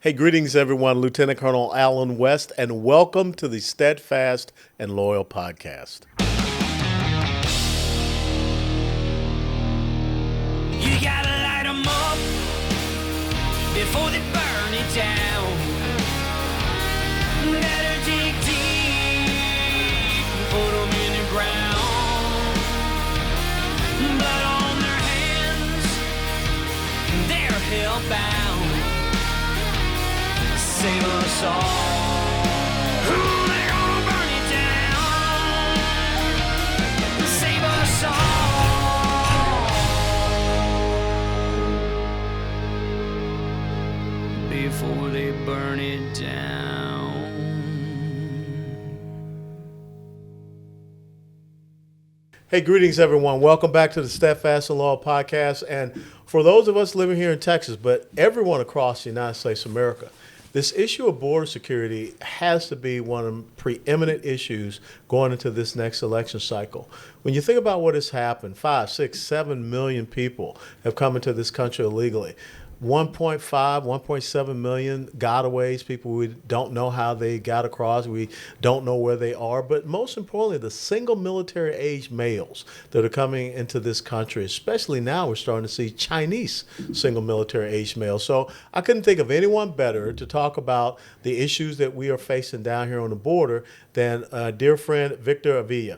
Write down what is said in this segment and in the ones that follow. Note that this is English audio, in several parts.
Hey, greetings, everyone. Lieutenant Colonel Alan West, and welcome to the Steadfast and Loyal podcast. You gotta light 'em up before they burn it down. Better dig deep and put 'em in the ground. Blood on their hands, they're hellbound. Save us all. Ooh, they're gonna burn it down. Save us all before they burn it down. Hey, greetings, everyone. Welcome back to the Steadfast and Loyal podcast. And for those of us living here in Texas, but everyone across the United States of America, this issue of border security has to be one of the preeminent issues going into this next election cycle. When you think about what has happened, 5, 6, 7 million people have come into this country illegally. 1.5, 1.7 million gotaways, people we don't know how they got across, we don't know where they are, but most importantly, the single military age males that are coming into this country, especially now we're starting to see Chinese single military age males. So I couldn't think of anyone better to talk about the issues that we are facing down here on the border than dear friend Victor Avila.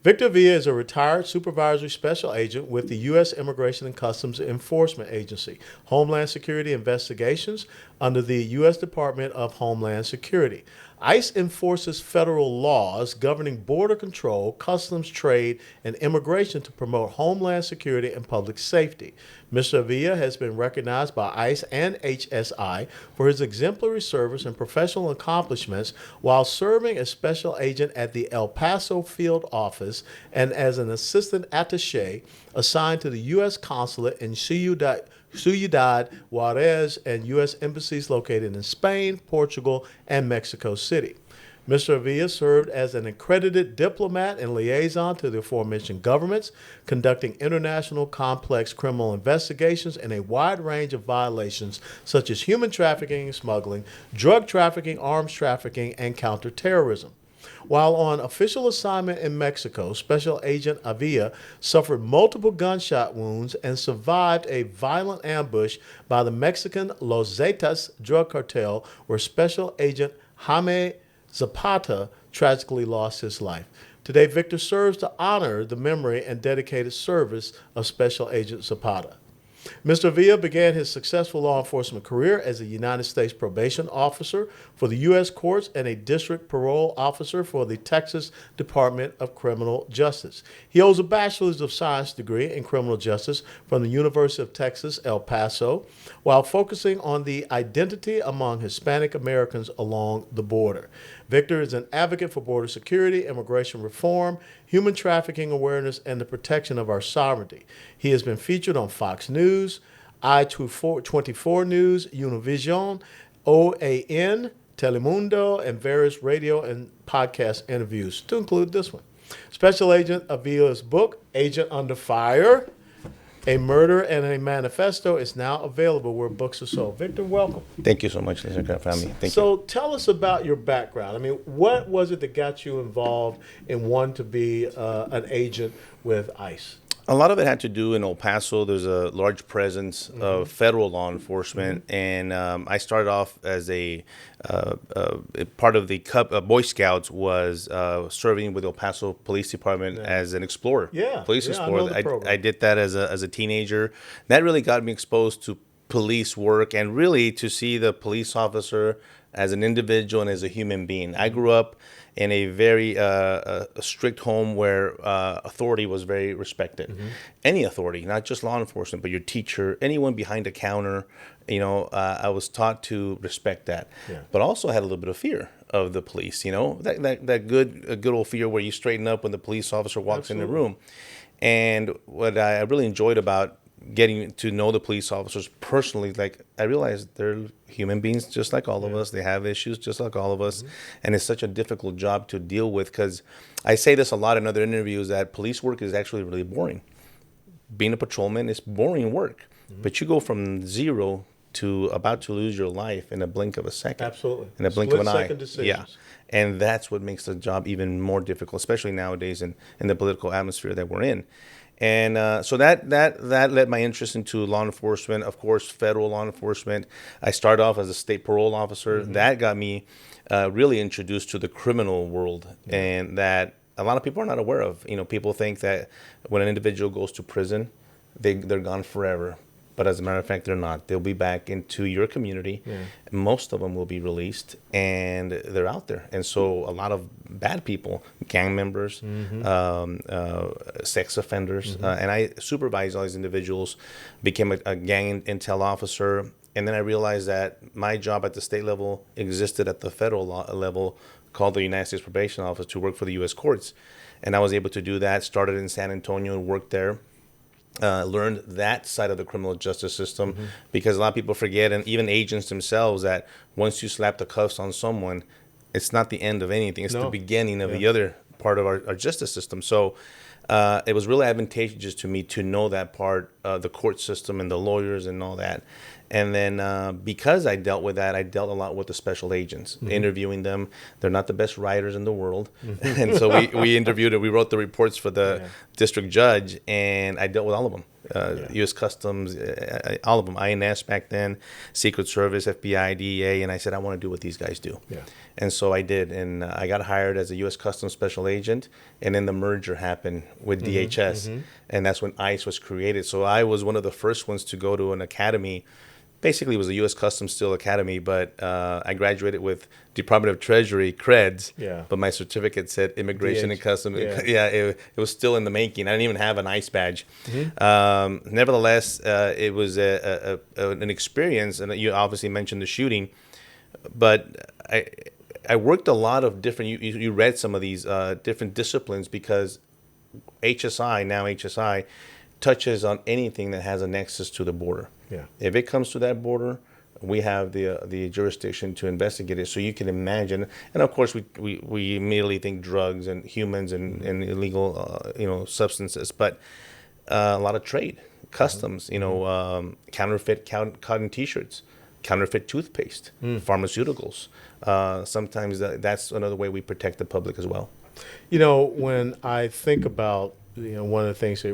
Victor Avila is a retired supervisory special agent with the U.S. Immigration and Customs Enforcement Agency, Homeland Security Investigations under the U.S. Department of Homeland Security. ICE enforces federal laws governing border control, customs, trade, and immigration to promote homeland security and public safety. Mr. Avila has been recognized by ICE and HSI for his exemplary service and professional accomplishments while serving as special agent at the El Paso field office and as an assistant attaché assigned to the U.S. consulate in Ciudad Juarez and U.S. embassies located in Spain, Portugal, and Mexico City. Mr. Avila served as an accredited diplomat and liaison to the aforementioned governments, conducting international complex criminal investigations in a wide range of violations such as human trafficking and smuggling, drug trafficking, arms trafficking, and counterterrorism. While on official assignment in Mexico, Special Agent Avila suffered multiple gunshot wounds and survived a violent ambush by the Mexican Los Zetas drug cartel, where Special Agent Jaime Zapata tragically lost his life. Today, Victor serves to honor the memory and dedicated service of Special Agent Zapata. Mr. Avila began his successful law enforcement career as a United States probation officer for the U.S. courts and a district parole officer for the Texas Department of Criminal Justice. He holds a Bachelor's of Science degree in criminal justice from the University of Texas, El Paso, while focusing on the identity among Hispanic Americans along the border. Victor is an advocate for border security, immigration reform, human trafficking awareness, and the protection of our sovereignty. He has been featured on Fox News, I-24 News, Univision, OAN, Telemundo, and various radio and podcast interviews, to include this one. Special Agent Avila's book, Agent Under Fire, A Murder and a Manifesto, is now available where books are sold. Victor, welcome. Thank you so much, Mr. Family. Thank you. So tell us about your background. I mean, what was it that got you involved in wanting to be an agent with ICE? A lot of it had to do in El Paso. There's a large presence of federal law enforcement, and I started off as a part of the Boy Scouts was serving with El Paso Police Department as an explorer. Police explorer. I did that as a teenager. That really got me exposed to police work and really to see the police officer as an individual and as a human being. I grew up in a very strict home where authority was very respected. Any authority, not just law enforcement, but your teacher, anyone behind a counter, I was taught to respect that. But also had a little bit of fear of the police, that good old fear where you straighten up when the police officer walks in the room. And what I really enjoyed about getting to know the police officers personally, like I realized they're human beings just like all of us. They have issues just like all of us. And it's such a difficult job to deal with, because I say this a lot in other interviews that police work is actually really boring. Being a patrolman is boring work, but you go from 0 to about to lose your life in a blink of a second. Absolutely. In a blink of an eye. Split-second decisions. Yeah. And that's what makes the job even more difficult, especially nowadays in the political atmosphere that we're in. And so that led my interest into law enforcement, of course, federal law enforcement. I started off as a state parole officer. That got me really introduced to the criminal world, and that a lot of people are not aware of. People think that when an individual goes to prison, they're gone forever. But as a matter of fact, they're not. They'll be back into your community. Yeah. Most of them will be released, and they're out there. And so a lot of bad people, gang members, sex offenders, and I supervised all these individuals, became a gang intel officer. And then I realized that my job at the state level existed at the federal level, called the United States Probation Office, to work for the U.S. courts. And I was able to do that, started in San Antonio and worked there. Learned that side of the criminal justice system, because a lot of people forget, and even agents themselves, that once you slap the cuffs on someone, it's not the end of anything. It's the beginning of the other part of our justice system. So it was really advantageous to me to know that part, the court system and the lawyers and all that. And then because I dealt with that, I dealt a lot with the special agents, interviewing them. They're not the best writers in the world. And so we interviewed it. We wrote the reports for the district judge, and I dealt with all of them. U.S. Customs, all of them, INS back then, Secret Service, FBI, DEA, and I said, I want to do what these guys do. Yeah. And so I did, and I got hired as a U.S. Customs Special Agent, and then the merger happened with DHS, and that's when ICE was created. So I was one of the first ones to go to an academy. Basically, it was a U.S. Customs Steel Academy, but I graduated with Department of Treasury creds, but my certificate said Immigration and Customs. It was still in the making. I didn't even have an ICE badge. Nevertheless, it was an experience, and you obviously mentioned the shooting, but I worked a lot of different, you read some of these different disciplines, because HSI touches on anything that has a nexus to the border. Yeah. If it comes to that border, we have the jurisdiction to investigate it. So you can imagine, and of course we immediately think drugs and humans and illegal substances, but a lot of trade, customs, counterfeit cotton T-shirts, counterfeit toothpaste, pharmaceuticals. Sometimes that's another way we protect the public as well. When I think about one of the things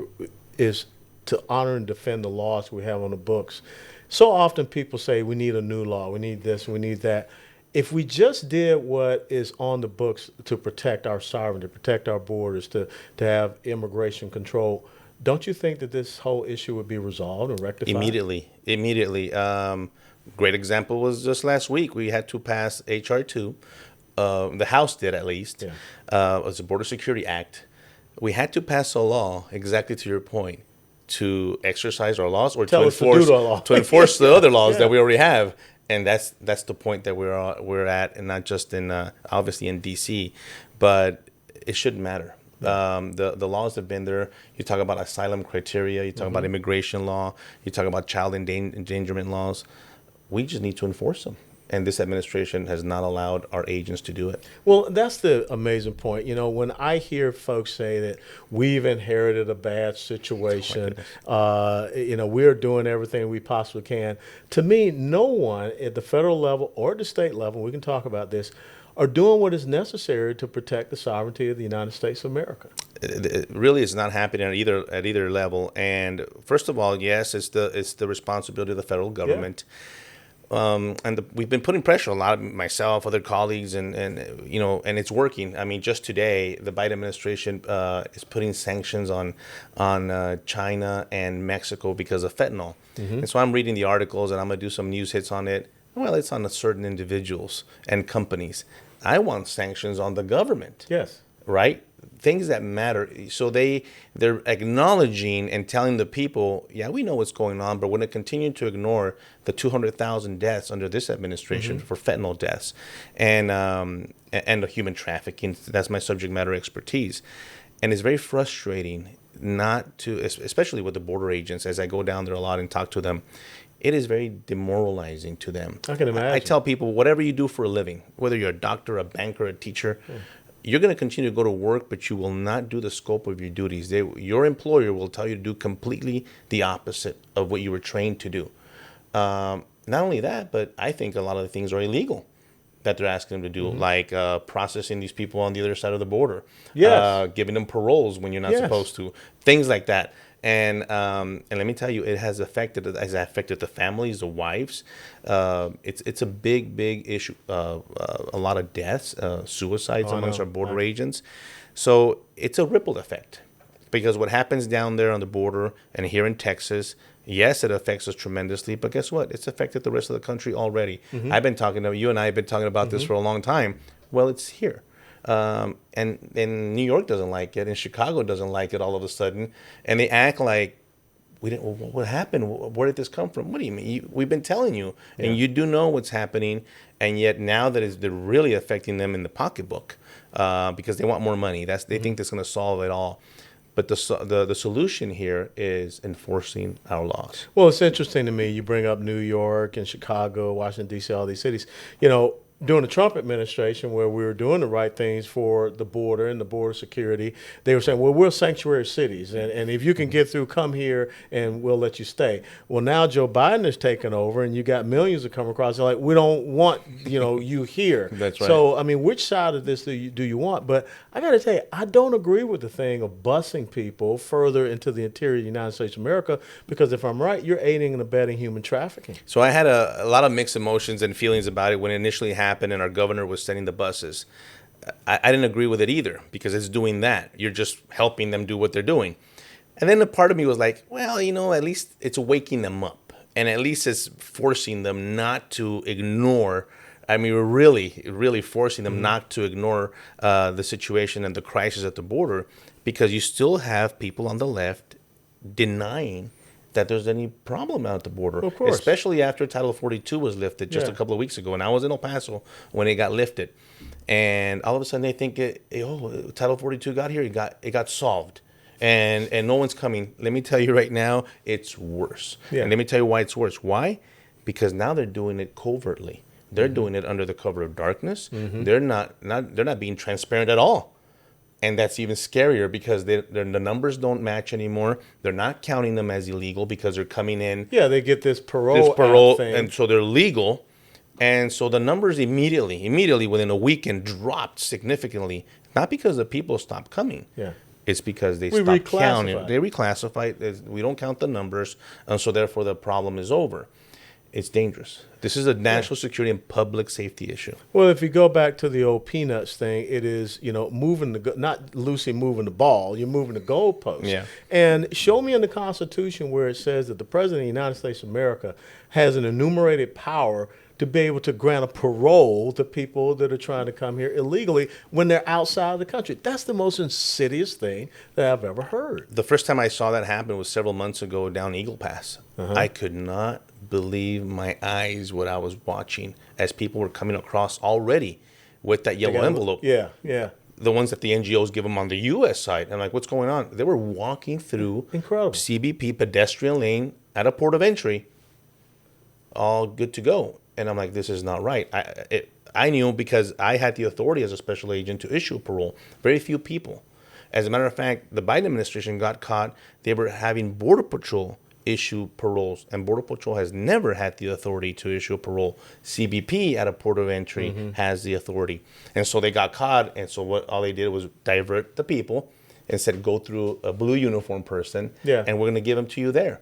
is to honor and defend the laws we have on the books. So often people say we need a new law, we need this, we need that. If we just did what is on the books to protect our sovereignty, to protect our borders, to have immigration control, don't you think that this whole issue would be resolved and rectified? Immediately. Great example was just last week. We had to pass H.R. 2. The House did, at least. It was the Border Security Act. We had to pass a law, exactly to your point, to exercise our laws or to enforce the other laws that we already have. And that's the point that we're at, and not just in obviously in D.C., but it shouldn't matter. The laws have been there. You talk about asylum criteria, you talk about immigration law, you talk about child endangerment laws. We just need to enforce them. And this administration has not allowed our agents to do it. Well, that's the amazing point. When I hear folks say that we've inherited a bad situation, we're doing everything we possibly can. To me, no one at the federal level or the state level, we can talk about this, are doing what is necessary to protect the sovereignty of the United States of America. It really is not happening at either level. And first of all, yes, it's the responsibility of the federal government. We've been putting pressure, a lot of myself, other colleagues, and it's working. I mean, just today, the Biden administration is putting sanctions on China and Mexico because of fentanyl. And so I'm reading the articles, and I'm going to do some news hits on it. Well, it's on certain individuals and companies. I want sanctions on the government. Yes. Right? Things that matter. So they're acknowledging and telling the people, yeah, we know what's going on, but we're going to continue to ignore the 200,000 deaths under this administration for fentanyl deaths and the human trafficking. That's my subject matter expertise. And it's very frustrating not to, especially with the border agents, as I go down there a lot and talk to them, it is very demoralizing to them. I can imagine. I tell people, whatever you do for a living, whether you're a doctor, a banker, a teacher, you're going to continue to go to work, but you will not do the scope of your duties. Your employer will tell you to do completely the opposite of what you were trained to do. not only that, but I think a lot of the things are illegal that they're asking them to do, like processing these people on the other side of the border, giving them paroles when you're not supposed to, things like that. And let me tell you, it has affected the families, the wives. It's a big issue. A lot of deaths, suicides amongst our border agents. So it's a ripple effect, because what happens down there on the border and here in Texas, yes, it affects us tremendously, but guess what? It's affected the rest of the country already. I've been talking to you, and I have been talking about this for a long time. Well, it's here. And New York doesn't like it, and Chicago doesn't like it all of a sudden, and they act like we didn't. Well, what happened? Where did this come from? What do you mean? We've been telling you, and you do know what's happening, and yet now that they're really affecting them in the pocketbook, because they want more money. They think that's going to solve it all. But the solution here is enforcing our laws. Well, it's interesting to me. You bring up New York and Chicago, Washington, D.C., all these cities. You know, during the Trump administration, where we were doing the right things for the border and the border security, they were saying, well, we're sanctuary cities, and if you can get through, come here, and we'll let you stay. Well, now Joe Biden has taken over, and you got millions that come across. They're like, we don't want, you here. That's right. So, I mean, which side of this do you want? But I got to tell you, I don't agree with the thing of busing people further into the interior of the United States of America, because if I'm right, you're aiding and abetting human trafficking. So I had a lot of mixed emotions and feelings about it when it initially happened and our governor was sending the buses. I didn't agree with it either, because it's doing that. You're just helping them do what they're doing. And then a part of me was like, well, at least it's waking them up, and at least it's forcing them not to ignore. I mean, we're really forcing them not to ignore the situation and the crisis at the border, because you still have people on the left denying that there's any problem out at the border. Of course. Especially after Title 42 was lifted just a couple of weeks ago. And I was in El Paso when it got lifted. And all of a sudden they think, Title 42 got here, it got solved. And no one's coming. Let me tell you right now, it's worse. Yeah. And let me tell you why it's worse. Why? Because now they're doing it covertly. They're doing it under the cover of darkness. They're not being transparent at all. And that's even scarier, because the numbers don't match anymore. They're not counting them as illegal because they're coming in. Yeah, they get this parole thing. And so they're legal. And so the numbers immediately within a weekend dropped significantly. Not because the people stopped coming. Yeah. It's because they stopped counting. They reclassified. We don't count the numbers. And so therefore the problem is over. It's dangerous. This is a national security and public safety issue. Well, if you go back to the old Peanuts thing, it is, moving not Lucy moving the ball, you're moving the goalpost. Yeah. And show me in the Constitution where it says that the President of the United States of America has an enumerated power to be able to grant a parole to people that are trying to come here illegally when they're outside of the country. That's the most insidious thing that I've ever heard. The first time I saw that happen was several months ago down Eagle Pass. I could not believe my eyes what I was watching as people were coming across already with that yellow envelope. Yeah. The ones that the NGOs give them on the U.S. side. And like, what's going on? They were walking through CBP pedestrian lane at a port of entry, all good to go. And I'm like, this is not right. I knew, because I had the authority as a special agent to issue a parole. Very few people. As a matter of fact, the Biden administration got caught. They were having Border Patrol issue paroles, and Border Patrol has never had the authority to issue a parole. CBP at a port of entry has the authority. And so they got caught, and so all they did was divert the people and said, go through a blue uniform person, and we're going to give them to you there.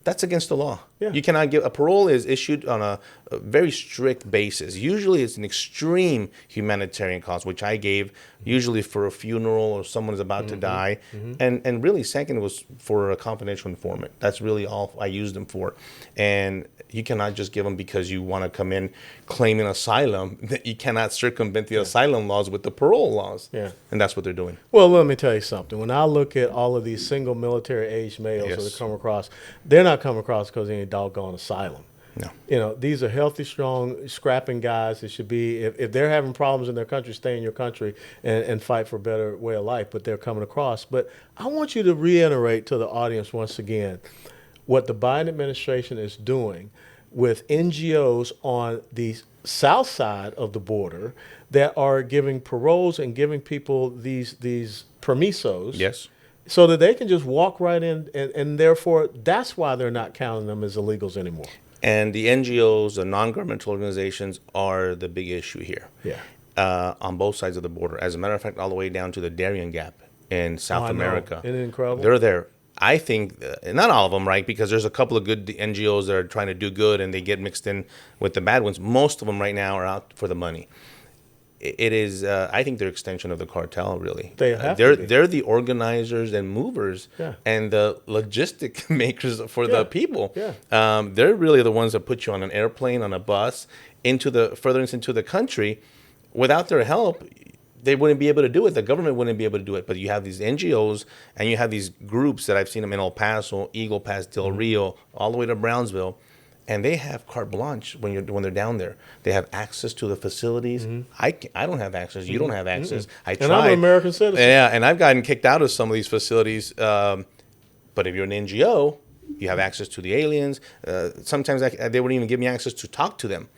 That's against the law. Yeah. You cannot give a parole is issued on a very strict basis. Usually it's an extreme humanitarian cause, which I gave usually for a funeral or someone is about to die. And really second was for a confidential informant. That's really all I used them for. And you cannot just give them because you want to come in claiming asylum. You cannot circumvent the asylum laws with the parole laws. Yeah. And that's what they're doing. Well, let me tell you something. When I look at all of these single military-aged males that come across, they're not coming across because they ain't doggone asylum. No. These are healthy, strong, scrapping guys that should be, if they're having problems in their country, stay in your country and fight for a better way of life, but they're coming across. But I want you to reiterate to the audience once again what the Biden administration is doing with NGOs on the south side of the border that are giving paroles and giving people these permisos. Yes. So that they can just walk right in, and therefore that's why they're not counting them as illegals anymore. And the NGOs, the non-governmental organizations, are the big issue here. Yeah. On both sides of the border. As a matter of fact, all the way down to the Darien Gap in South I know. America. Isn't it incredible? They're there. I think, not all of them, right? Because there's a couple of good NGOs that are trying to do good and they get mixed in with the bad ones. Most of them right now are out for the money. It is, I think they're extension of the cartel, really. They have to be. They're the organizers and movers and the logistic makers for the people. Yeah. They're really the ones that put you on an airplane, on a bus, furtherance into the country. Without their help, they wouldn't be able to do it. The government wouldn't be able to do it. But you have these NGOs and you have these groups that I've seen them in El Paso, Eagle Pass, Del Rio, all the way to Brownsville. And they have carte blanche when they're down there. They have access to the facilities. I don't have access. You don't have access. I tried. And I'm an American citizen. Yeah, and I've gotten kicked out of some of these facilities. But if you're an NGO, you have access to the aliens. Sometimes they wouldn't even give me access to talk to them.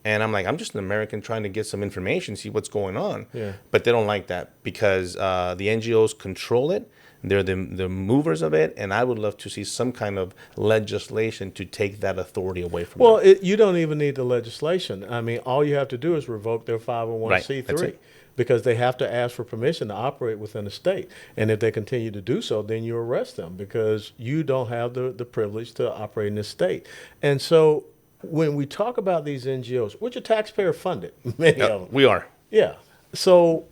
And I'm like, I'm just an American trying to get some information, see what's going on. Yeah. But they don't like that because the NGOs control it. They're the movers of it, and I would love to see some kind of legislation to take that authority away from them. Well, you don't even need the legislation. I mean, all you have to do is revoke their 501c3 that's it. because they have to ask for permission to operate within the state. And if they continue to do so, then you arrest them because you don't have the privilege to operate in this state. And so when we talk about these NGOs, which are taxpayer funded, many of them. We are. Yeah. So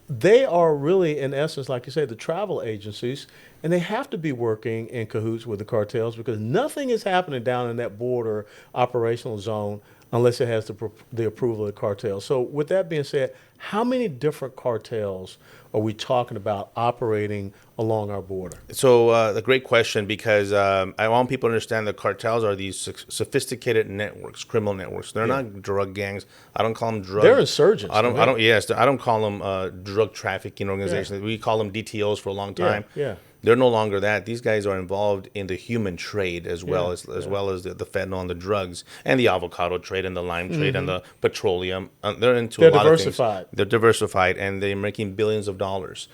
they are really, in essence, like you say, the travel agencies, and they have to be working in cahoots with the cartels because nothing is happening down in that border operational zone unless it has the approval of the cartel. So with that being said, how many different cartels are we talking about operating along our border? So a great question because I want people to understand the cartels are these sophisticated networks, criminal networks. They're not drug gangs. I don't call them drug. They're insurgents. I don't call them drug trafficking organizations. Yeah. We call them DTOs for a long time. Yeah. They're no longer that. These guys are involved in the human trade as well as the fentanyl and the drugs and the avocado trade and the lime trade and the petroleum. They're into a lot of things. They're diversified and they're making billions of dollars.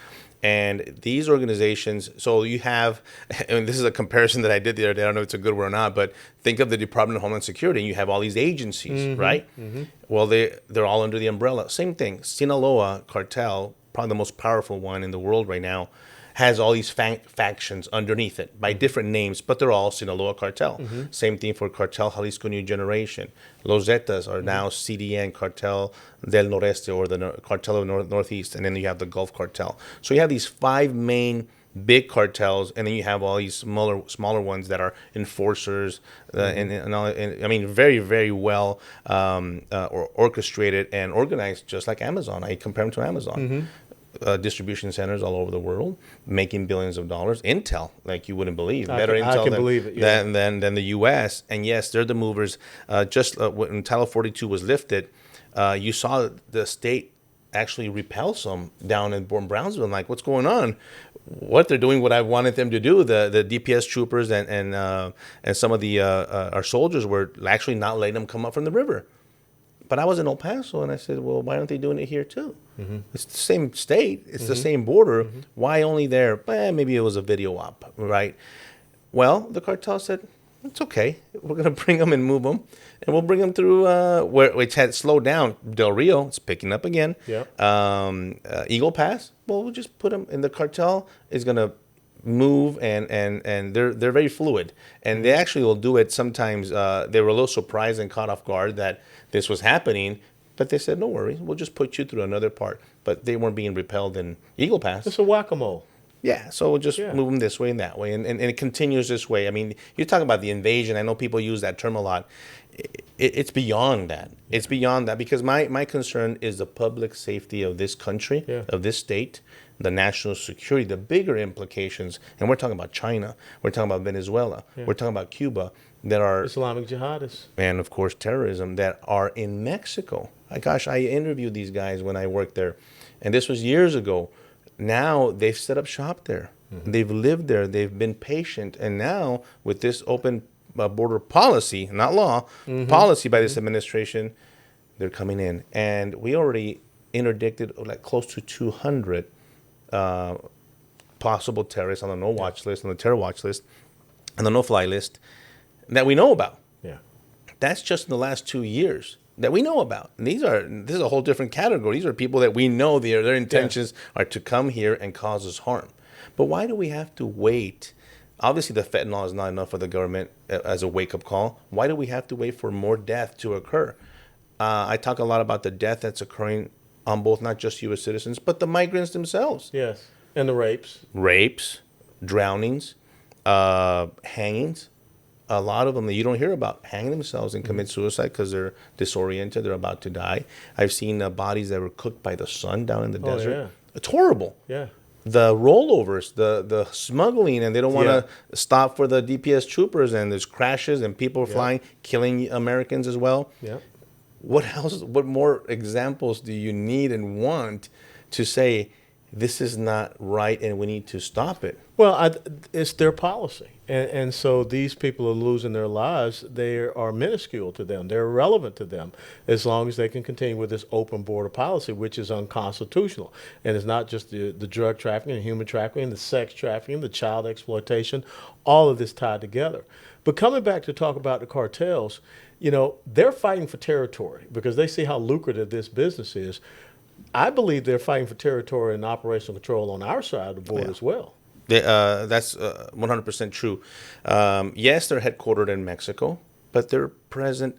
And these organizations, so you have, and this is a comparison that I did the other day, I don't know if it's a good word or not, but think of the Department of Homeland Security, and you have all these agencies, right? Well, they're all under the umbrella. Same thing, Sinaloa cartel, probably the most powerful one in the world right now, has all these factions underneath it by different names, but they're all Sinaloa cartel. Same thing for Cartel Jalisco New Generation. Los Zetas are now CDN, Cartel del Noreste, or the Cartel of Northeast, and then you have the Gulf Cartel. So you have these 5 main big cartels, and then you have all these smaller ones that are enforcers, and I mean, very, very well or orchestrated and organized, just like Amazon. I compare them to Amazon. Distribution centers all over the world, making billions of dollars. Intel, like you wouldn't believe, better Intel than the U.S. And yes, they're the movers. When Title 42 was lifted, you saw the state actually repel some down in Brownsville. I'm like, what's going on? What they're doing, what I wanted them to do. The DPS troopers and some of the our soldiers were actually not letting them come up from the river. But I was in El Paso, and I said, well, why aren't they doing it here, too? It's the same state. It's the same border. Why only there? Maybe it was a video op, right? Well, the cartel said, it's okay. We're going to bring them and move them, and we'll bring them through which had slowed down. Del Rio, it's picking up again. Eagle Pass, well, we'll just put them in. The cartel is going to move, and they're very fluid. And they actually will do it sometimes. They were a little surprised and caught off guard that this was happening, but they said, no worries, we'll just put you through another part. But they weren't being repelled in Eagle Pass. It's a whack-a-mole. Yeah, so we'll just move them this way and that way. And it continues this way. I mean, you're talking about the invasion. I know people use that term a lot. It's beyond that. It's beyond that because my concern is the public safety of this country, of this state, the national security, the bigger implications. And we're talking about China. We're talking about Venezuela. We're talking about Cuba. That are Islamic jihadists. And, of course, terrorism that are in Mexico. I interviewed these guys when I worked there, and this was years ago. Now they've set up shop there. They've lived there. They've been patient. And now with this open border policy, not law, policy by this administration, they're coming in. And we already interdicted like close to 200 possible terrorists on the no-watch list, on the terror watch list, and the no-fly list that we know about. That's just in the last 2 years that we know about. And this is a whole different category. These are people that we know their intentions are to come here and cause us harm. But why do we have to wait? Obviously, the fentanyl is not enough for the government as a wake-up call. Why do we have to wait for more death to occur? I talk a lot about the death that's occurring on both, not just U.S. citizens, but the migrants themselves. Yes, and the Rapes, drownings, hangings. A lot of them that you don't hear about hang themselves and commit suicide because they're disoriented, they're about to die. I've seen bodies that were cooked by the sun down in the desert. Yeah. It's horrible. Yeah. The rollovers, the smuggling, and they don't want to stop for the DPS troopers, and there's crashes and people flying, killing Americans as well. Yeah. What else? What more examples do you need and want to say this is not right and we need to stop it? Well, it's their policy. And so these people are losing their lives. They are minuscule to them. They're irrelevant to them as long as they can continue with this open border policy, which is unconstitutional. And it's not just the drug trafficking, the human trafficking, the sex trafficking, the child exploitation, all of this tied together. But coming back to talk about the cartels, they're fighting for territory because they see how lucrative this business is. I believe they're fighting for territory and operational control on our side of the border as well. That's 100% true. Yes, they're headquartered in Mexico, but they're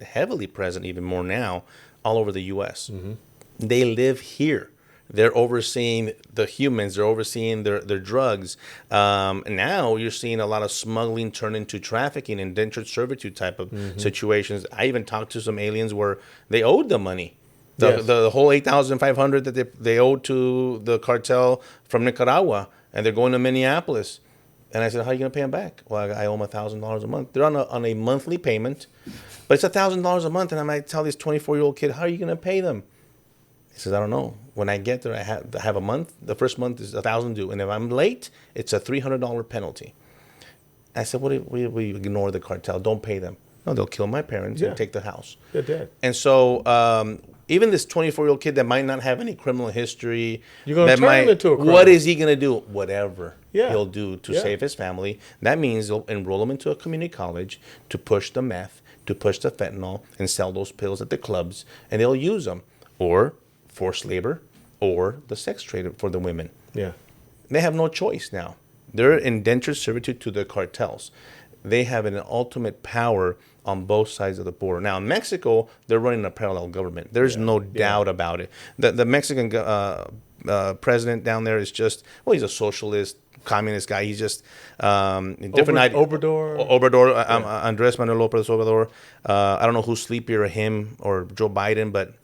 heavily present even more now, all over the U.S. Mm-hmm. They live here. They're overseeing the humans. They're overseeing their drugs. Now you're seeing a lot of smuggling turn into trafficking, indentured servitude type of situations. I even talked to some aliens where they owed the money. The whole $8,500 that they owed to the cartel from Nicaragua, and they're going to Minneapolis. And I said, how are you going to pay them back? Well, I owe them $1,000 a month. They're on a monthly payment, but it's $1,000 a month. And I might tell this 24-year-old kid, how are you going to pay them? He says, I don't know. When I get there, I have a month. The first month is $1,000 due. And if I'm late, it's a $300 penalty. I said, what if we ignore the cartel? Don't pay them. No, they'll kill my parents and take the house. They're dead. And so even this 24-year-old kid that might not have any criminal history, you're going to turn him into a criminal. What is he going to do? Whatever he'll do to save his family. That means they'll enroll him into a community college to push the meth, to push the fentanyl, and sell those pills at the clubs, and they'll use them. Or forced labor, or the sex trade for the women. Yeah. They have no choice now. They're indentured servitude to the cartels. They have an ultimate power on both sides of the border. Now, in Mexico, they're running a parallel government. There's no doubt about it. The Mexican president down there is just, he's a socialist, communist guy. He's just different Obrador, Andres Manuel Lopez Obrador. I don't know who's sleepier, him or Joe Biden, but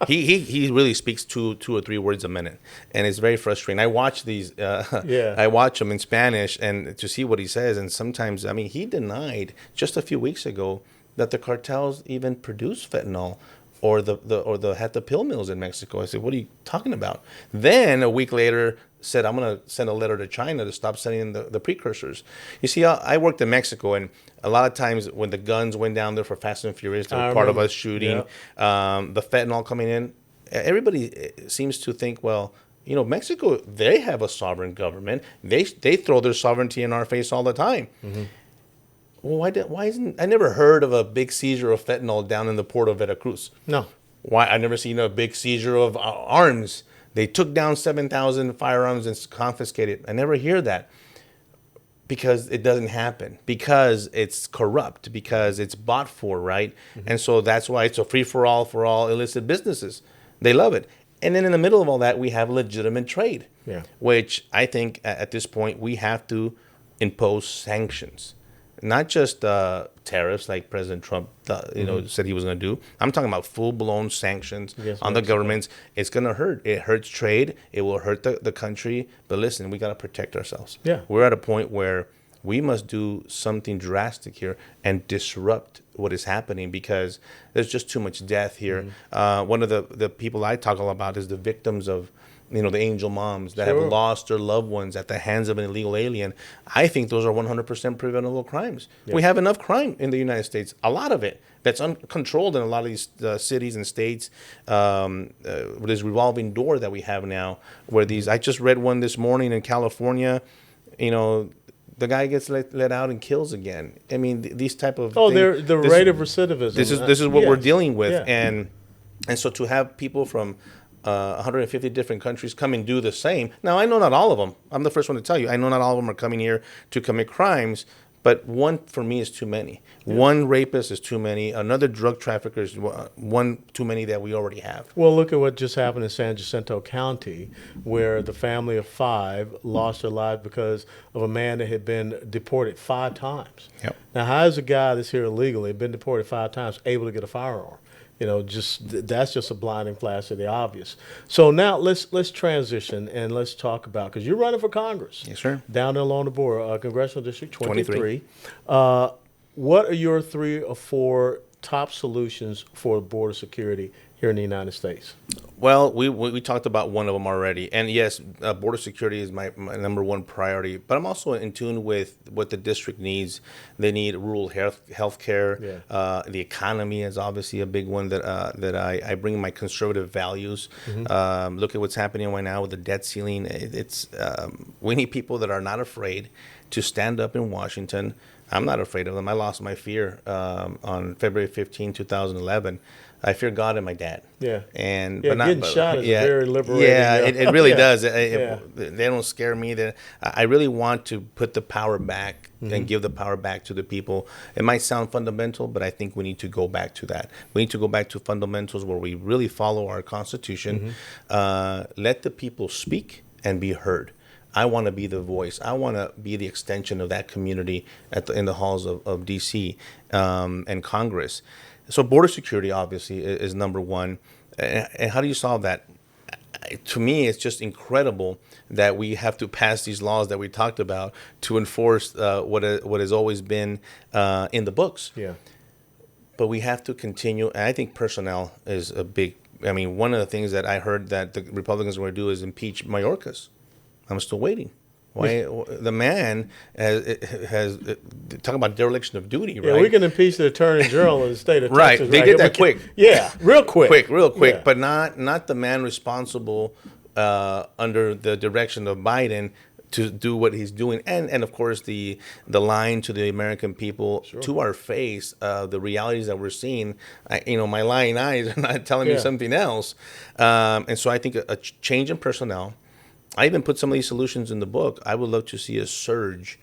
he really speaks two or three words a minute, and it's very frustrating. I watch these. I watch him in Spanish and to see what he says. And sometimes, he denied just a few weeks ago that the cartels even produce fentanyl or had the pill mills in Mexico. I said, what are you talking about? Then a week later said, I'm going to send a letter to China to stop sending the precursors. You see, I worked in Mexico, and a lot of times when the guns went down there for Fast and Furious, they were part of us shooting. Yeah. The fentanyl coming in, everybody seems to think, Mexico, they have a sovereign government. They throw their sovereignty in our face all the time. Mm-hmm. Well, why isn't I never heard of a big seizure of fentanyl down in the port of Veracruz? No. Why I never seen a big seizure of arms. They took down 7,000 firearms and confiscated. I never hear that because it doesn't happen, because it's corrupt, because it's bought for, right? Mm-hmm. And so that's why it's a free-for-all for all illicit businesses. They love it. And then in the middle of all that, we have legitimate trade, which I think at this point we have to impose sanctions. Not just tariffs like President Trump said he was going to do. I'm talking about full-blown sanctions on the governments. It's going to hurt. It hurts trade. It will hurt the country. But listen, we got to protect ourselves. Yeah. We're at a point where we must do something drastic here and disrupt what is happening because there's just too much death here. Mm-hmm. One of the people I talk a lot about is the victims of the angel moms that have lost their loved ones at the hands of an illegal alien. I think those are 100% preventable crimes. Yeah. We have enough crime in the United States, a lot of it, that's uncontrolled in a lot of these cities and states. With this revolving door that we have now, where I just read one this morning in California, the the guy gets let out and kills again. I mean, these type of the rate of recidivism. This is what we're dealing with, Yeah. and so to have people from 150 different countries come and do the same. Now, I know not all of them. I'm the first one to tell you. I know not all of them are coming here to commit crimes, but one for me is too many. Yeah. One rapist is too many. Another drug trafficker is one too many that we already have. Well, look at what just happened in San Jacinto County, where the family of 5 lost their lives because of a man that had been deported 5 times. Yep. Now, how is a guy that's here illegally, been deported 5 times, able to get a firearm? That's just a blinding flash of the obvious. So now let's transition and let's talk about, because you're running for Congress. Yes, sir. Down there along the border, Congressional District 23. What are your 3 or 4 top solutions for border security here in the United States? Well, we talked about one of them already. And yes, border security is my number one priority. But I'm also in tune with what the district needs. They need rural health care. Yeah. The economy is obviously a big one that I bring my conservative values. Mm-hmm. Look at what's happening right now with the debt ceiling. We need people that are not afraid to stand up in Washington. I'm not afraid of them. I lost my fear on February 15, 2011. I fear God and my dad. Yeah. But getting shot is very liberating. Yeah, it really does. Yeah. They don't scare me. I really want to put the power back and give the power back to the people. It might sound fundamental, but I think we need to go back to that. We need to go back to fundamentals where we really follow our Constitution. Let the people speak and be heard. I want to be the voice. I want to be the extension of that community in the halls of D.C. And Congress. So border security, obviously, is number one. And how do you solve that? To me, it's just incredible that we have to pass these laws that we talked about to enforce what has always been in the books. Yeah. But we have to continue. And I think personnel is a big. I mean, one of the things that I heard that the Republicans were going to do is impeach Mayorkas. I'm still waiting. Why the man has talk about dereliction of duty, right? Yeah, we can impeach the Attorney General of the state of right. Texas. They did that quick. Yeah, real quick. Real quick. Yeah. But not the man responsible under the direction of Biden to do what he's doing, and of course the line to the American people, sure, to our face, the realities that we're seeing. My lying eyes are not telling me something else, and so I think a change in personnel. I even put some of these solutions in the book. I would love to see a surge.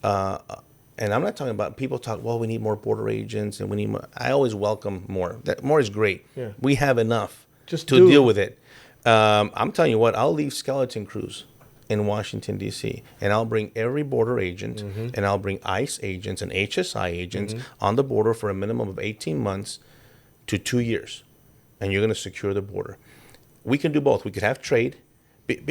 And I'm not talking about people talk, well, we need more border agents and we need more. I always welcome more. More is great. Yeah. We have enough to deal with it. I'm telling you what, I'll leave skeleton crews in Washington, D.C., and I'll bring every border agent, and I'll bring ICE agents and HSI agents on the border for a minimum of 18 months to 2 years. And you're going to secure the border. We can do both. We could have trade.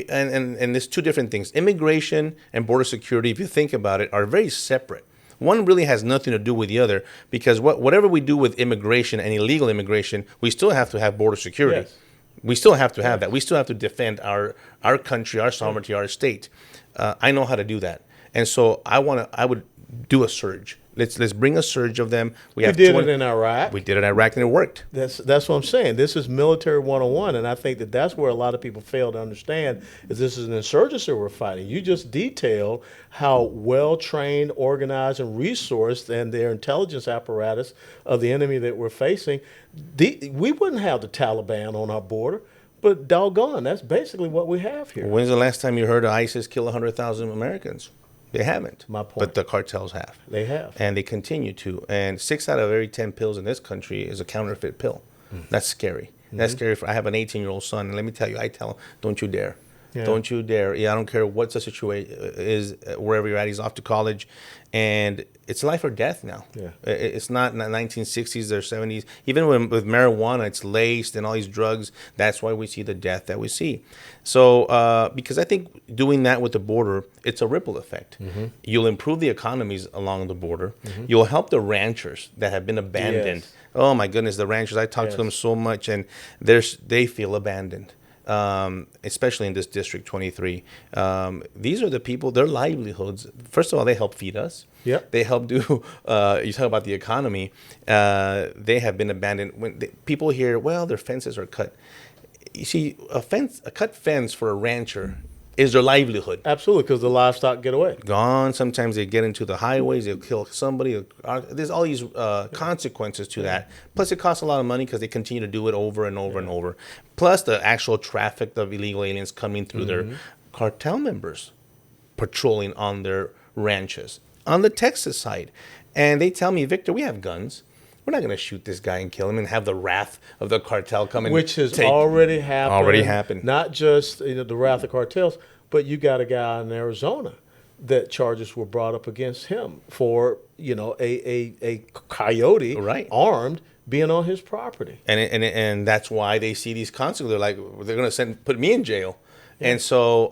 And there's 2 different things. Immigration and border security, if you think about it, are very separate. One really has nothing to do with the other, because whatever we do with immigration and illegal immigration, we still have to have border security. Yes. We still have to have that. We still have to defend our country, our sovereignty, our state. I know how to do that. And so I would do a surge. Let's bring a surge of them. We did it in Iraq. We did it in Iraq, and it worked. That's what I'm saying. This is military 101, and I think that's where a lot of people fail to understand is this is an insurgency we're fighting. You just detailed how well-trained, organized, and resourced and their intelligence apparatus of the enemy that we're facing. We wouldn't have the Taliban on our border, but doggone, that's basically what we have here. When's the last time you heard of ISIS kill 100,000 Americans? They haven't. My point. But the cartels have. They have. And they continue to. And 6 out of every 10 pills in this country is a counterfeit pill. That's scary. That's scary. I have an 18-year-old son, and let me tell you, I tell him, don't you dare. Yeah. Don't you dare. Yeah, I don't care what the situation is, wherever you're at. He's off to college. And it's life or death now. Yeah. It's not in the 1960s or 70s. Even with marijuana, it's laced and all these drugs. That's why we see the death that we see. So because I think doing that with the border, it's a ripple effect. You'll improve the economies along the border. You'll help the ranchers that have been abandoned. Yes. Oh, my goodness, the ranchers. I talk to them so much, and they feel abandoned. Especially in this District 23. These are the people, their livelihoods. First of all, they help feed us. Yep. They help do, you talk about the economy. They have been abandoned. When people hear, well, their fences are cut. You see, a cut fence for a rancher is their livelihood. Absolutely, because the livestock get away. Gone. Sometimes they get into the highways. They'll kill somebody. There's all these consequences to that. Plus, it costs a lot of money because they continue to do it over and over and over. Plus, the actual traffic of illegal aliens coming through their cartel members patrolling on their ranches. On the Texas side. And they tell me, Victor, we have guns. We're not going to shoot this guy and kill him and have the wrath of the cartel come and Which has already happened. Already happened. Not just the wrath of cartels, but you got a guy in Arizona that charges were brought up against him for a coyote armed being on his property. And that's why they see these consequences. They're like, they're going to put me in jail. Yeah. And so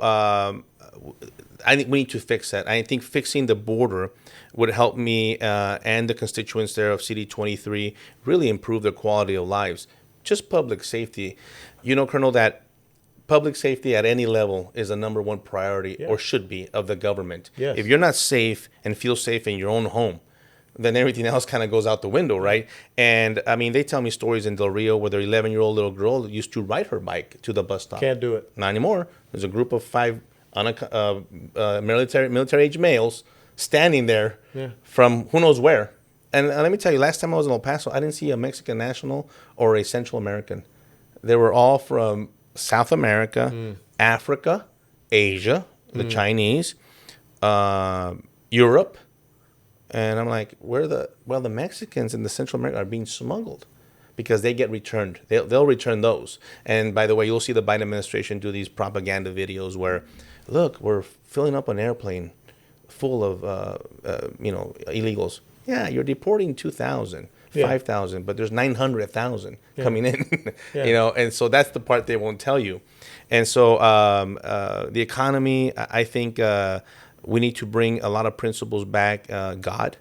I think we need to fix that. I think fixing the border would help me and the constituents there of CD23 really improve their quality of lives. Just public safety. You know, Colonel, that public safety at any level is a number one priority or should be of the government. Yes. If you're not safe and feel safe in your own home, then everything else kind of goes out the window, right? And, I mean, they tell me stories in Del Rio where their 11-year-old little girl used to ride her bike to the bus stop. Can't do it. Not anymore. There's a group of 5 military-age males standing there from who knows where. And let me tell you, last time I was in El Paso, I didn't see a Mexican national or a Central American. They were all from South America, Africa, Asia, the Chinese, Europe. And I'm like, the Mexicans in the Central America are being smuggled because they get returned. They'll return those. And by the way, you'll see the Biden administration do these propaganda videos where, look, we're filling up an airplane full of, illegals. Yeah, you're deporting 2,000, 5,000, but there's 900,000 coming in, and so that's the part they won't tell you. And so the economy, I think we need to bring a lot of principles back. God,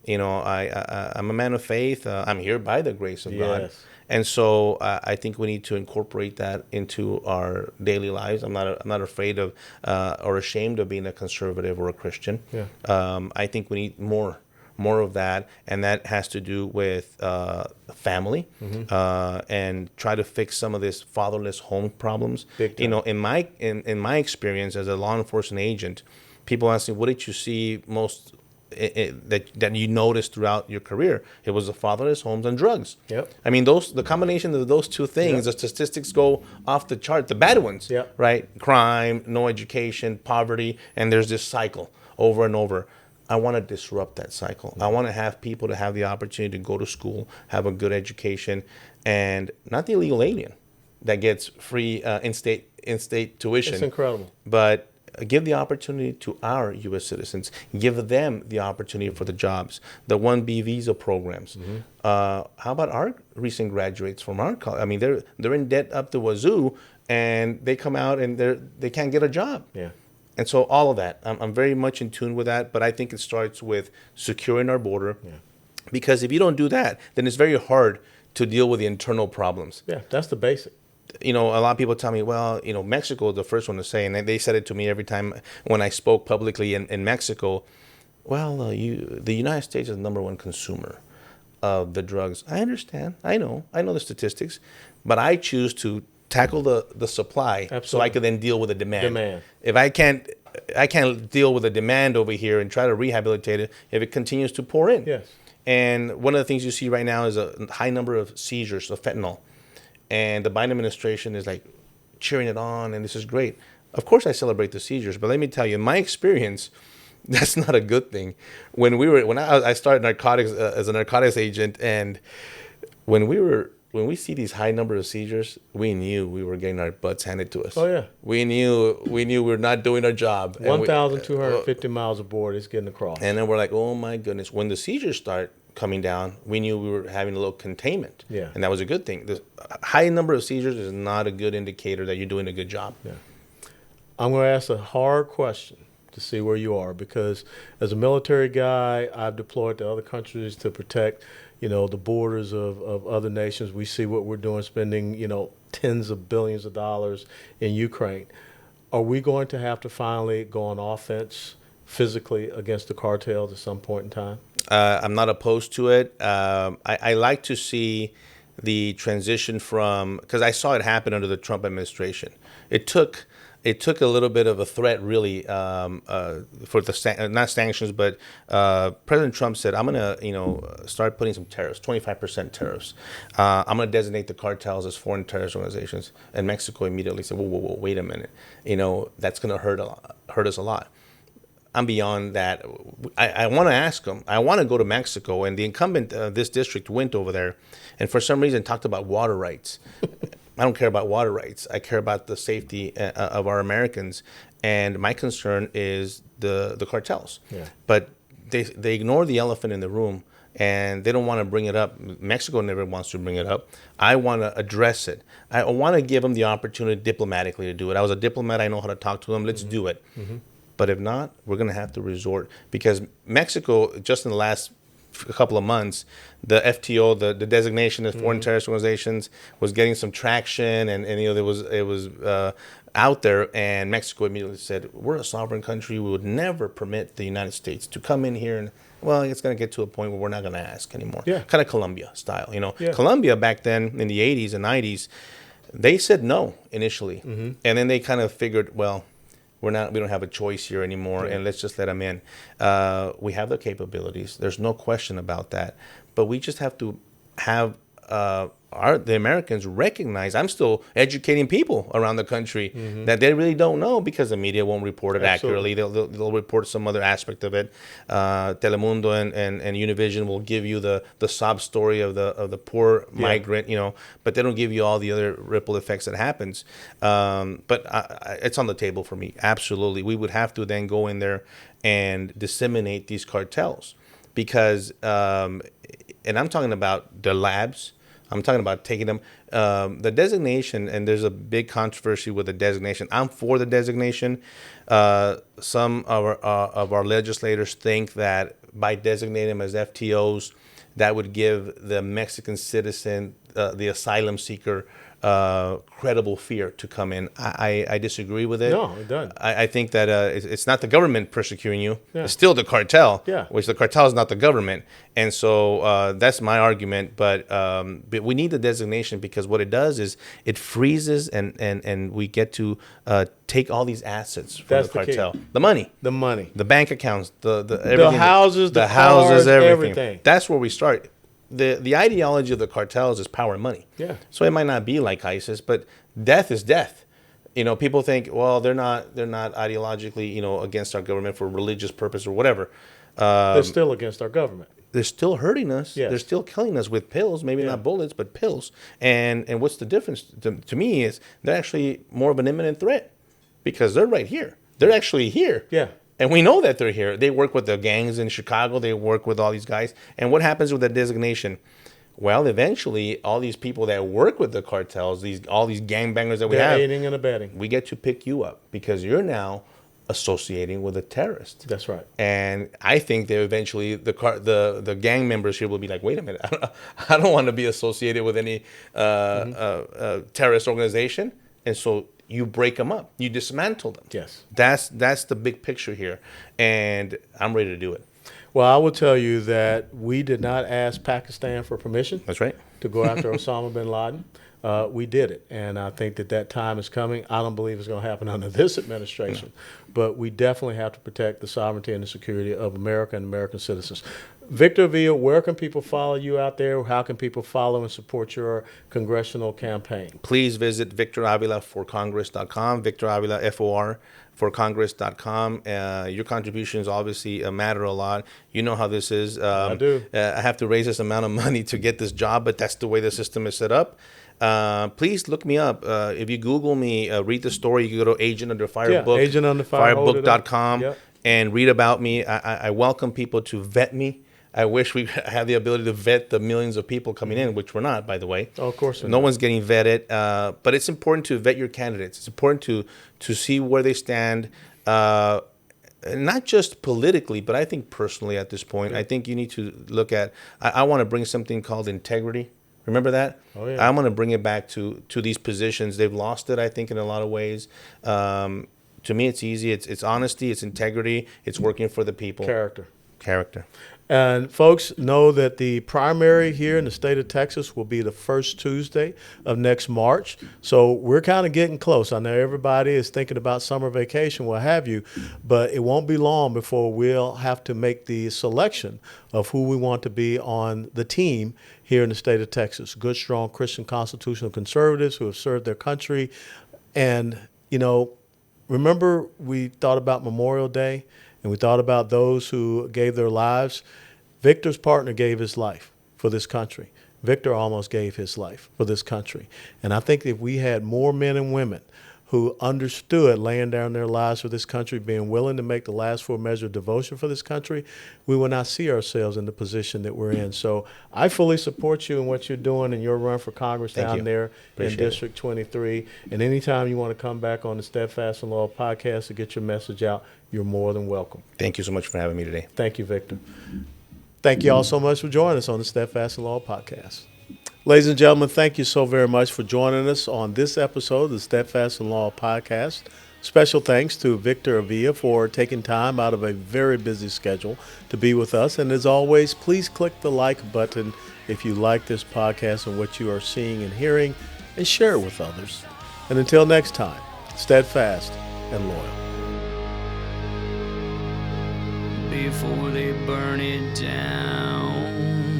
I'm a man of faith. I'm here by the grace of God. And so I think we need to incorporate that into our daily lives. I'm not afraid of or ashamed of being a conservative or a Christian. I think we need more of that, and that has to do with family and try to fix some of this fatherless home problems. In my experience as a law enforcement agent, people ask me, "What did you see most?" that you noticed throughout your career? It was the fatherless homes and drugs. I mean, the combination of those two things, the statistics go off the chart. The bad ones, right? Crime, no education, poverty, and there's this cycle over and over. I want to disrupt that cycle. I want to have people to have the opportunity to go to school, have a good education, and not the illegal alien that gets free in-state tuition. It's incredible. But give the opportunity to our U.S. citizens. Give them the opportunity for the jobs, the 1B visa programs. How about our recent graduates from our college? I mean, they're in debt up the wazoo, and they come out and they can't get a job. And so all of that, I'm very much in tune with that. But I think it starts with securing our border, because if you don't do that, then it's very hard to deal with the internal problems. That's the basic. A lot of people tell me, well, Mexico is the first one to say, and they said it to me every time when I spoke publicly in Mexico. Well, the United States is the number one consumer of the drugs. I understand. I know the statistics, but I choose to tackle the supply so I can then deal with the demand. If I can't deal with the demand over here and try to rehabilitate it if it continues to pour in. And one of the things you see right now is a high number of seizures of fentanyl. And the Biden administration is like cheering it on, and this is great. Of course, I celebrate the seizures, but let me tell you, in my experience, that's not a good thing. When I started narcotics as a narcotics agent, and when we see these high number of seizures, we knew we were getting our butts handed to us. We knew we were not doing our job. 1,250 miles aboard is getting across. And then we're like, oh my goodness. When the seizures start coming down, we knew we were having a little containment. And that was a good thing. The high number of seizures is not a good indicator that you're doing a good job. I'm going to ask a hard question to see where you are, because as a military guy, I've deployed to other countries to protect the borders of other nations. We see what we're doing, spending, tens of billions of dollars in Ukraine. Are we going to have to finally go on offense physically against the cartels at some point in time? I'm not opposed to it. I like to see the transition from, because I saw it happen under the Trump administration. It took it took a little bit of a threat, really, for the not sanctions, but President Trump said, "I'm gonna, start putting some tariffs, 25% tariffs. I'm gonna designate the cartels as foreign terrorist organizations." And Mexico immediately said, "Whoa, wait a minute. That's gonna hurt us a lot." I'm beyond that. I want to ask them. I want to go to Mexico, and the incumbent of this district went over there, and for some reason talked about water rights. I don't care about water rights. I care about the safety of our Americans, and my concern is the cartels. Yeah. But they ignore the elephant in the room, and they don't want to bring it up. Mexico never wants to bring it up. I want to address it. I want to give them the opportunity diplomatically to do it. I was a diplomat. I know how to talk to them. Let's do it. But if not, we're going to have to resort, because Mexico, just in the last a couple of months, the FTO, the designation of foreign terrorist organizations, was getting some traction, and it was out there, and Mexico immediately said, "We're a sovereign country. We would never permit the United States to come in here and." Well, it's going to get to a point where we're not going to ask anymore. Yeah. Kind of Colombia style, Yeah. Colombia back then in the 80s and 90s, they said no initially, and then they kind of figured, well, we don't have a choice here anymore, and let's just let them in. We have the capabilities. There's no question about that. But we just have to have the Americans recognize. I'm still educating people around the country that they really don't know, because the media won't report it accurately. They'll report some other aspect of it. Telemundo and Univision will give you the sob story of the poor migrant, but they don't give you all the other ripple effects that happens. But it's on the table for me. Absolutely, we would have to then go in there and disseminate these cartels, because, and I'm talking about the labs. I'm talking about taking them. The designation, and there's a big controversy with the designation. I'm for the designation. Some of our legislators think that by designating them as FTOs, that would give the Mexican citizen, the asylum seeker, credible fear to come in. I disagree with it. No, it doesn't. I think that it's not the government persecuting you. Yeah. It's still the cartel, Yeah. which the cartel is not the government. And so that's my argument. But we need the designation, because what it does is it freezes and we get to take all these assets from That's the the key. cartel. The money. The money. The bank accounts, the everything, houses, the houses, cars, everything. everything. That's where we start. The ideology of the cartels is power and money. Yeah. So it might not be like ISIS, but death is death. People think, well, they're not ideologically, against our government for religious purpose or whatever. They're still against our government. They're still hurting us. Yes. They're still killing us with pills, maybe not bullets, but pills. And what's the difference to me is they're actually more of an imminent threat, because they're right here. They're actually here. Yeah. And we know that they're here. They work with the gangs in Chicago. They work with all these guys. And what happens with that designation? Well, eventually, all these people that work with the cartels, all these gangbangers that we They're have, aiding and abetting. we get to pick you up, because you're now associating with a terrorist. That's right. And I think that eventually the gang members here will be like, wait a minute, I don't want to be associated with any terrorist organization. And so you break them up, you dismantle them. Yes. That's the big picture here, and I'm ready to do it. Well, I will tell you that we did not ask Pakistan for permission That's right. to go after Osama bin Laden. We did it, and I think that time is coming. I don't believe it's going to happen under this administration, but we definitely have to protect the sovereignty and the security of America and American citizens. Victor Avila, where can people follow you out there? How can people follow and support your congressional campaign? Please visit VictorAvilaForCongress.com, Victor Avila, F-O-R, forcongress.com. Your contributions obviously matter a lot. You know how this is. I do. I have to raise this amount of money to get this job, but that's the way the system is set up. Please look me up. If you Google me, read the story, you can go to Agent Under Fire Book, Agent Under Fire, firebook.com, Yep. and read about me. I welcome people to vet me. I wish we had the ability to vet the millions of people coming in, which we're not, by the way. Oh, of course we're No not. one's getting vetted, but it's important to vet your candidates. It's important to see where they stand, not just politically, but I think personally at this point. I think you need to look at, I want to bring something called integrity. Remember that? Oh, yeah. I'm going to bring it back to these positions. They've lost it, I think, in a lot of ways. To me, it's easy. It's honesty. It's integrity. It's working for the people. Character. And folks, know that the primary here in the state of Texas will be the first Tuesday of next March. So we're kind of getting close. I know everybody is thinking about summer vacation, what have you, but it won't be long before we'll have to make the selection of who we want to be on the team here in the state of Texas. Good, strong Christian constitutional conservatives who have served their country. And, remember we thought about Memorial Day? And we thought about those who gave their lives. Victor's partner gave his life for this country. Victor almost gave his life for this country. And I think if we had more men and women who understood laying down their lives for this country, being willing to make the last full measure of devotion for this country, we will not see ourselves in the position that we're in. So I fully support you in what you're doing in your run for Congress down there in District 23. And anytime you want to come back on the Steadfast and Loyal podcast to get your message out, you're more than welcome. Thank you so much for having me today. Thank you, Victor. Thank you all so much for joining us on the Steadfast and Loyal podcast. Ladies and gentlemen, thank you so very much for joining us on this episode of the Steadfast and Loyal podcast. Special thanks to Victor Avila for taking time out of a very busy schedule to be with us. And as always, please click the like button if you like this podcast and what you are seeing and hearing, and share it with others. And until next time, steadfast and loyal. Before they burn it down.